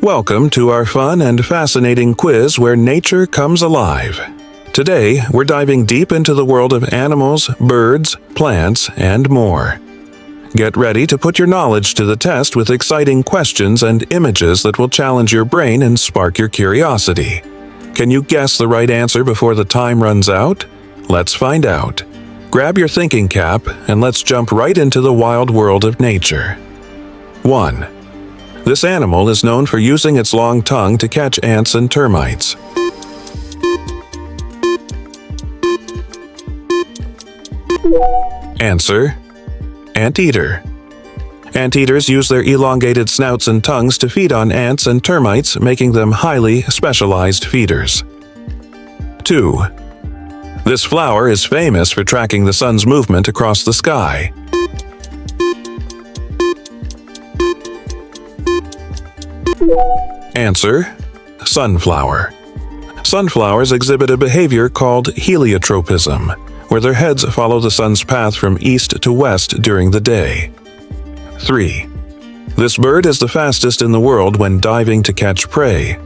Welcome to our fun and fascinating quiz where nature comes alive. Today, we're diving deep into the world of animals, birds, plants, and more. Get ready to put your knowledge to the test with exciting questions and images that will challenge your brain and spark your curiosity. Can you guess the right answer before the time runs out? Let's find out. Grab your thinking cap and let's jump right into the wild world of nature. 1. This animal is known for using its long tongue to catch ants and termites. Answer: anteater. Anteaters use their elongated snouts and tongues to feed on ants and termites, making them highly specialized feeders. 2. This flower is famous for tracking the sun's movement across the sky. Answer: sunflower. Sunflowers exhibit a behavior called heliotropism, where their heads follow the sun's path from east to west during the day. 3. This bird is the fastest in the world when diving to catch prey.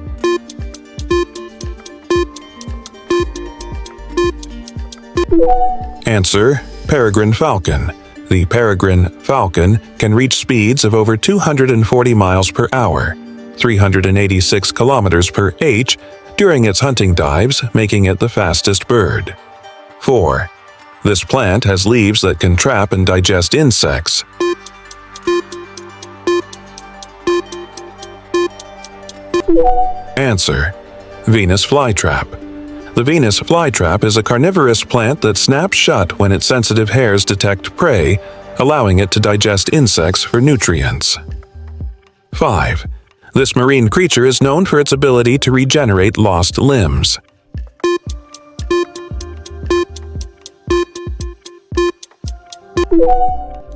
Answer: peregrine falcon. The peregrine falcon can reach speeds of over 240 miles per hour, 386 kilometers per h, during its hunting dives, making it the fastest bird. 4. This plant has leaves that can trap and digest insects. Answer: Venus flytrap. The Venus flytrap is a carnivorous plant that snaps shut when its sensitive hairs detect prey, allowing it to digest insects for nutrients. 5. This marine creature is known for its ability to regenerate lost limbs.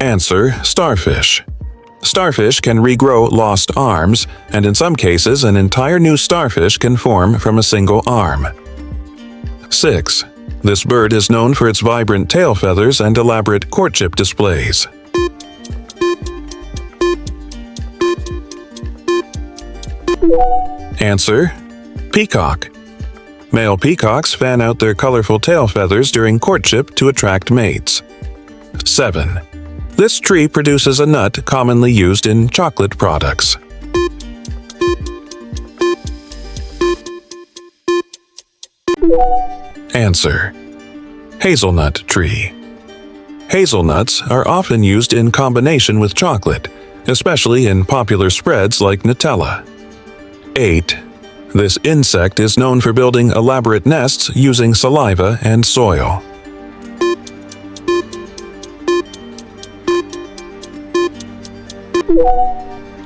Answer: starfish. Starfish can regrow lost arms, and in some cases, an entire new starfish can form from a single arm. 6. This bird is known for its vibrant tail feathers and elaborate courtship displays. Answer: peacock. Male peacocks fan out their colorful tail feathers during courtship to attract mates. 7. This tree produces a nut commonly used in chocolate products. Answer: hazelnut tree. Hazelnuts are often used in combination with chocolate, especially in popular spreads like Nutella. 8. This insect is known for building elaborate nests using saliva and soil.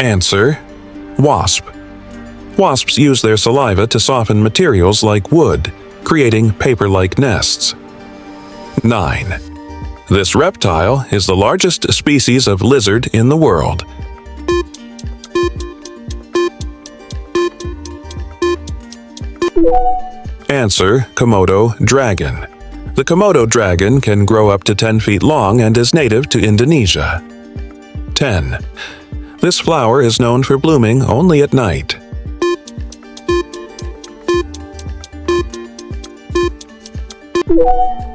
Answer: wasp. Wasps use their saliva to soften materials like wood, creating paper-like nests. 9. This reptile is the largest species of lizard in the world. Answer: Komodo dragon. The Komodo dragon can grow up to 10 feet long and is native to Indonesia. 10. This flower is known for blooming only at night.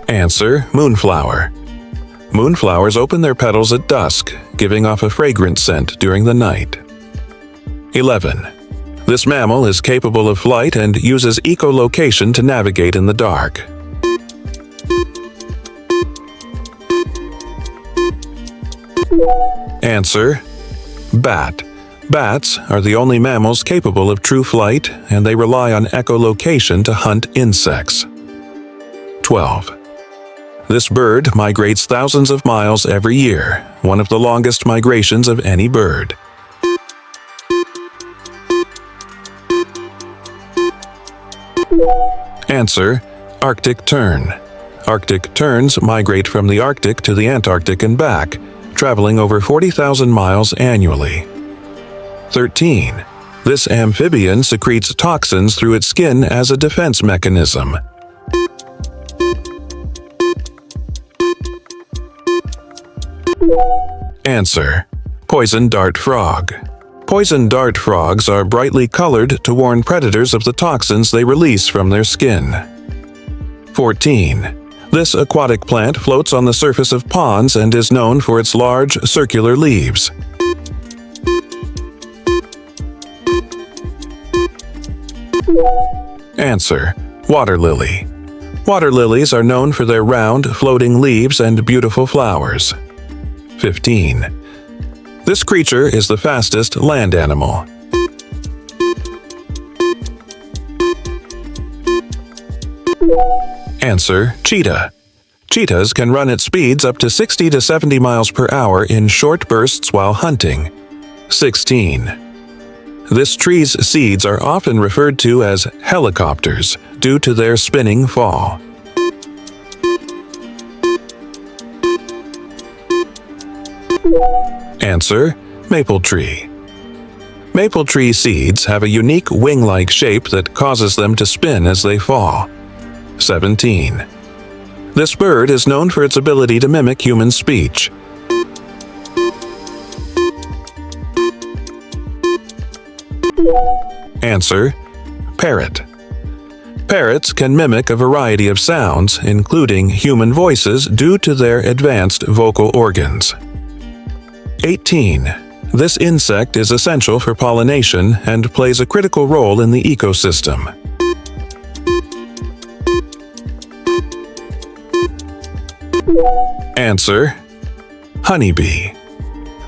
Answer: moonflower. Moonflowers open their petals at dusk, giving off a fragrant scent during the night. 11. This mammal is capable of flight and uses echolocation to navigate in the dark. Answer: bat. Bats are the only mammals capable of true flight, and they rely on echolocation to hunt insects. 12. This bird migrates thousands of miles every year, one of the longest migrations of any bird. Answer: Arctic tern. Arctic terns migrate from the Arctic to the Antarctic and back, traveling over 40,000 miles annually. 13. This amphibian secretes toxins through its skin as a defense mechanism. Answer: poison dart frog. Poison dart frogs are brightly colored to warn predators of the toxins they release from their skin. 14. This aquatic plant floats on the surface of ponds and is known for its large, circular leaves. Answer: water lily. Water lilies are known for their round, floating leaves and beautiful flowers. 15. This creature is the fastest land animal. Answer: cheetah. Cheetahs can run at speeds up to 60 to 70 miles per hour in short bursts while hunting. 16. This tree's seeds are often referred to as helicopters due to their spinning fall. Answer: maple tree. Maple tree seeds have a unique wing-like shape that causes them to spin as they fall. 17. This bird is known for its ability to mimic human speech. Answer: parrot. Parrots can mimic a variety of sounds, including human voices, due to their advanced vocal organs. 18. This insect is essential for pollination and plays a critical role in the ecosystem. Answer: honeybee.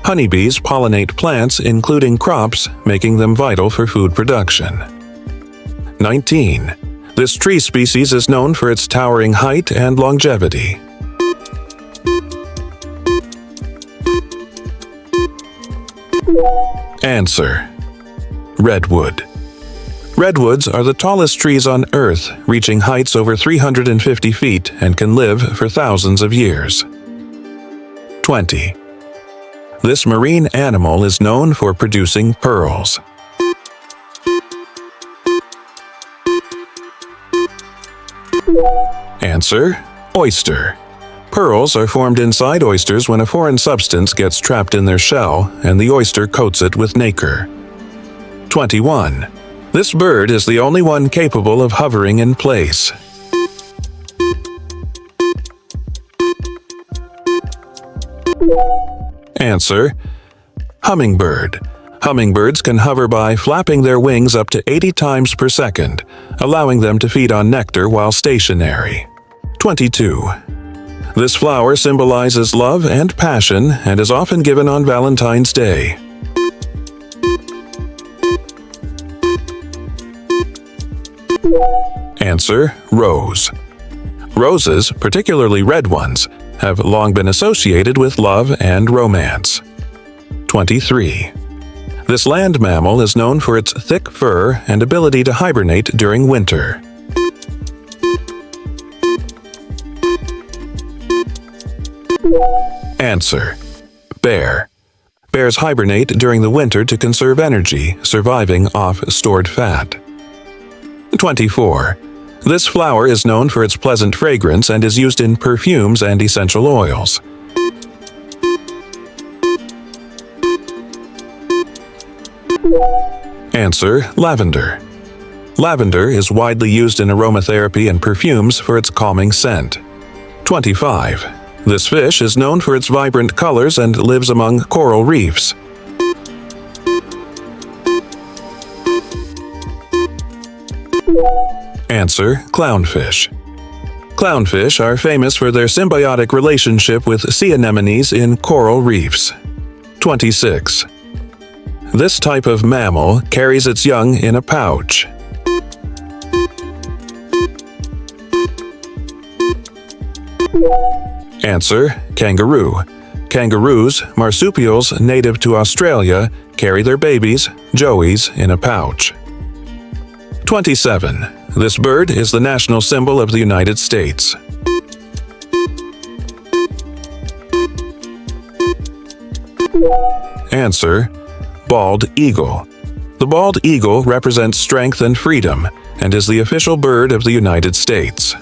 Honeybees pollinate plants, including crops, making them vital for food production. 19. This tree species is known for its towering height and longevity. Answer: redwood. Redwoods are the tallest trees on Earth, reaching heights over 350 feet and can live for thousands of years. 20. This marine animal is known for producing pearls. Answer: oyster. Pearls are formed inside oysters when a foreign substance gets trapped in their shell and the oyster coats it with nacre. 21. This bird is the only one capable of hovering in place. Answer: hummingbird. Hummingbirds can hover by flapping their wings up to 80 times per second, allowing them to feed on nectar while stationary. 22. This flower symbolizes love and passion and is often given on Valentine's Day. Answer: rose. Roses, particularly red ones, have long been associated with love and romance. 23. This land mammal is known for its thick fur and ability to hibernate during winter. Answer: bear. Bears hibernate during the winter to conserve energy, surviving off stored fat. 24. This flower is known for its pleasant fragrance and is used in perfumes and essential oils. Answer: lavender. Lavender is widely used in aromatherapy and perfumes for its calming scent. 25. This fish is known for its vibrant colors and lives among coral reefs. Answer: clownfish. Clownfish are famous for their symbiotic relationship with sea anemones in coral reefs. 26. This type of mammal carries its young in a pouch. Answer: kangaroo. Kangaroos, marsupials native to Australia, carry their babies, joeys, in a pouch. 27. This bird is the national symbol of the United States. Answer: bald eagle. The bald eagle represents strength and freedom and is the official bird of the United States.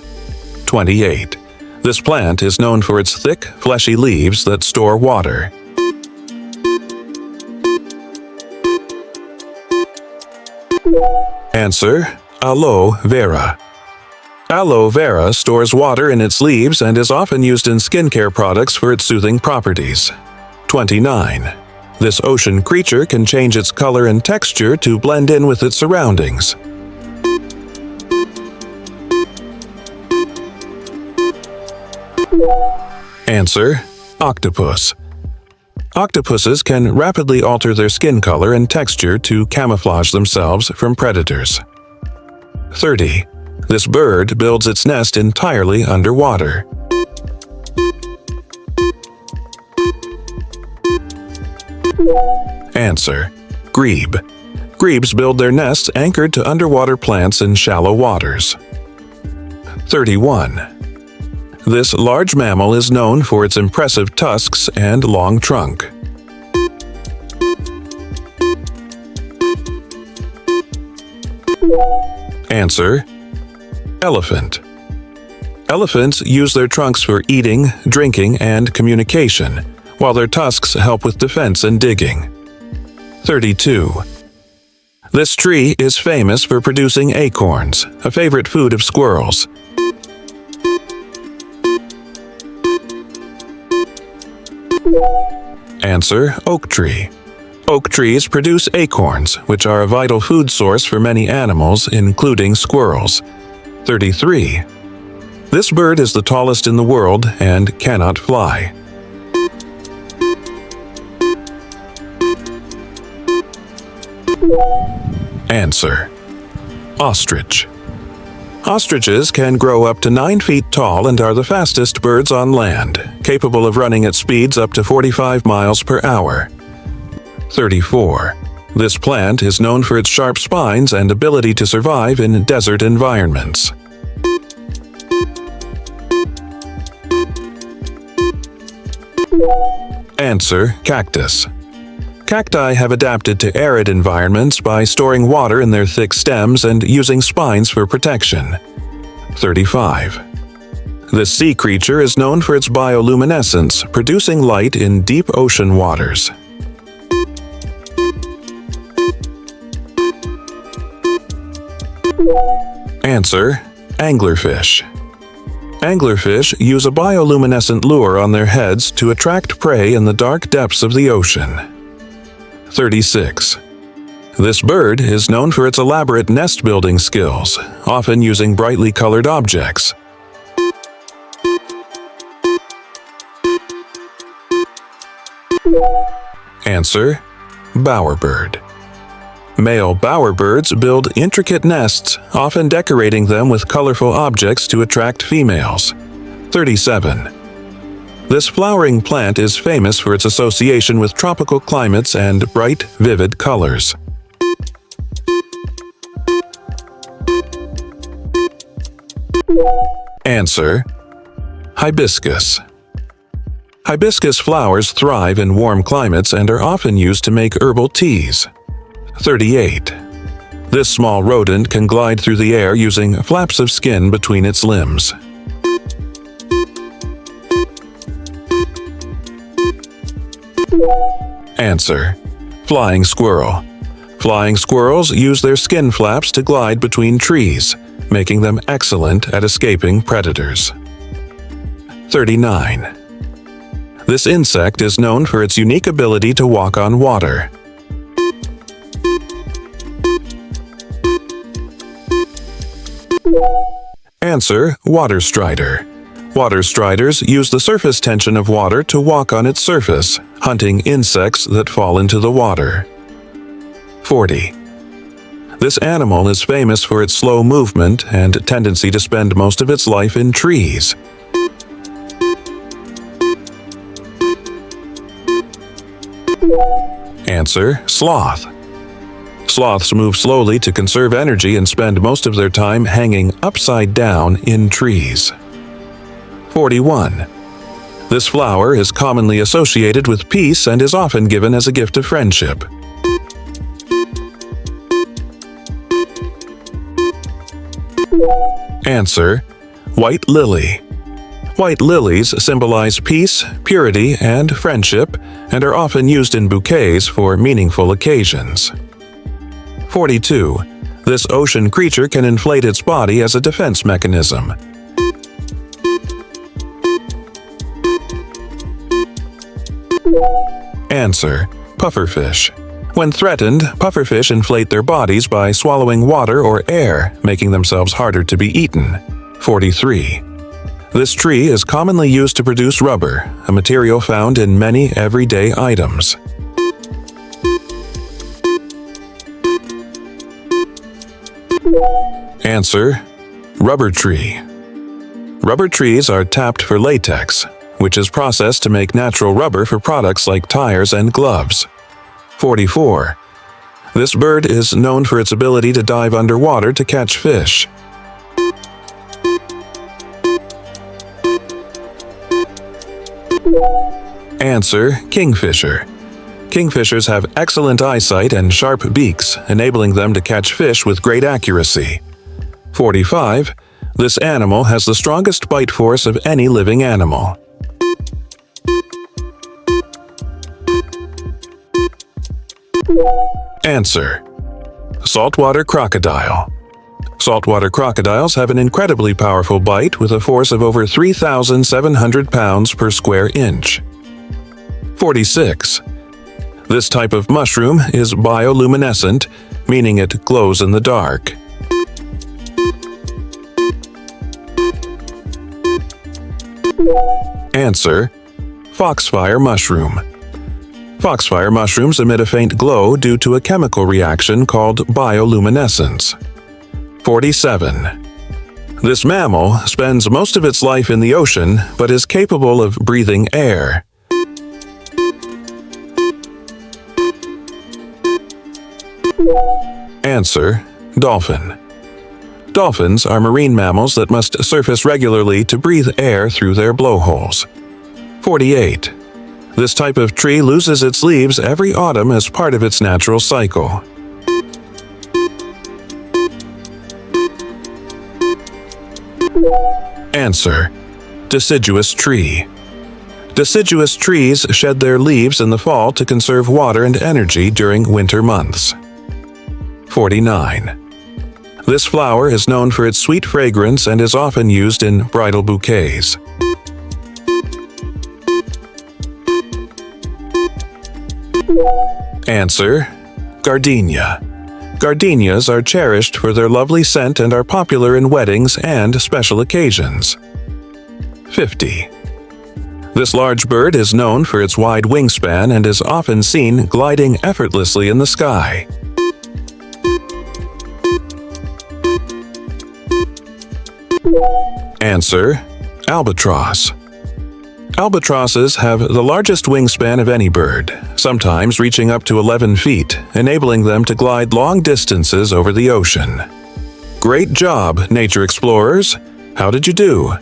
28. This plant is known for its thick, fleshy leaves that store water. Answer: aloe vera. Aloe vera stores water in its leaves and is often used in skincare products for its soothing properties. 29. This ocean creature can change its color and texture to blend in with its surroundings. Answer: octopus. Octopuses can rapidly alter their skin color and texture to camouflage themselves from predators. 30. This bird builds its nest entirely underwater. Answer: grebe. Grebes build their nests anchored to underwater plants in shallow waters. 31. This large mammal is known for its impressive tusks and long trunk. Answer: elephant. Elephants use their trunks for eating, drinking, and communication, while their tusks help with defense and digging. 32. This tree is famous for producing acorns, a favorite food of squirrels. Answer: oak tree. Oak trees produce acorns, which are a vital food source for many animals, including squirrels. 33. This bird is the tallest in the world and cannot fly. Answer: ostrich. Ostriches can grow up to 9 feet tall and are the fastest birds on land, capable of running at speeds up to 45 miles per hour. 34. This plant is known for its sharp spines and ability to survive in desert environments. Answer: cactus. Cacti have adapted to arid environments by storing water in their thick stems and using spines for protection. 35. This sea creature is known for its bioluminescence, producing light in deep ocean waters. Answer: anglerfish. Anglerfish use a bioluminescent lure on their heads to attract prey in the dark depths of the ocean. 36. This bird is known for its elaborate nest-building skills, often using brightly colored objects. Answer: bowerbird. Male bowerbirds build intricate nests, often decorating them with colorful objects to attract females. 37. This flowering plant is famous for its association with tropical climates and bright, vivid colors. Answer: hibiscus. Hibiscus flowers thrive in warm climates and are often used to make herbal teas. 38. This small rodent can glide through the air using flaps of skin between its limbs. Answer: flying squirrel. Flying squirrels use their skin flaps to glide between trees, making them excellent at escaping predators. 39. This insect is known for its unique ability to walk on water. Answer: water strider. Water striders use the surface tension of water to walk on its surface, hunting insects that fall into the water. 40. This animal is famous for its slow movement and tendency to spend most of its life in trees. Answer: sloth. Sloths move slowly to conserve energy and spend most of their time hanging upside down in trees. 41. This flower is commonly associated with peace and is often given as a gift of friendship. Answer: white lily. White lilies symbolize peace, purity, and friendship, and are often used in bouquets for meaningful occasions. 42. This ocean creature can inflate its body as a defense mechanism. Answer: pufferfish. When threatened, pufferfish inflate their bodies by swallowing water or air, making themselves harder to be eaten. 43. This tree is commonly used to produce rubber, a material found in many everyday items. Answer: rubber tree. Rubber trees are tapped for latex, which is processed to make natural rubber for products like tires and gloves. 44. This bird is known for its ability to dive underwater to catch fish. Answer: kingfisher. Kingfishers have excellent eyesight and sharp beaks, enabling them to catch fish with great accuracy. 45. This animal has the strongest bite force of any living animal. Answer: saltwater crocodile. Saltwater crocodiles have an incredibly powerful bite with a force of over 3,700 pounds per square inch. 46. This type of mushroom is bioluminescent, meaning it glows in the dark. Answer: foxfire mushroom. Foxfire mushrooms emit a faint glow due to a chemical reaction called bioluminescence. 47. This mammal spends most of its life in the ocean but is capable of breathing air. Answer: dolphin. Dolphins are marine mammals that must surface regularly to breathe air through their blowholes. 48. This type of tree loses its leaves every autumn as part of its natural cycle. Answer: deciduous tree. Deciduous trees shed their leaves in the fall to conserve water and energy during winter months. 49. This flower is known for its sweet fragrance and is often used in bridal bouquets. Answer: gardenia. Gardenias are cherished for their lovely scent and are popular in weddings and special occasions. 50. This large bird is known for its wide wingspan and is often seen gliding effortlessly in the sky. Answer: albatross. Albatrosses have the largest wingspan of any bird, sometimes reaching up to 11 feet, enabling them to glide long distances over the ocean. Great job, nature explorers! How did you do?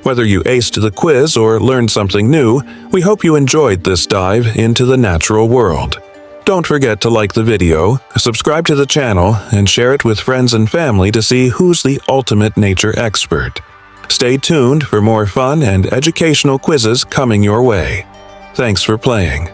Whether you aced the quiz or learned something new, we hope you enjoyed this dive into the natural world. Don't forget to like the video, subscribe to the channel, and share it with friends and family to see who's the ultimate nature expert. Stay tuned for more fun and educational quizzes coming your way. Thanks for playing.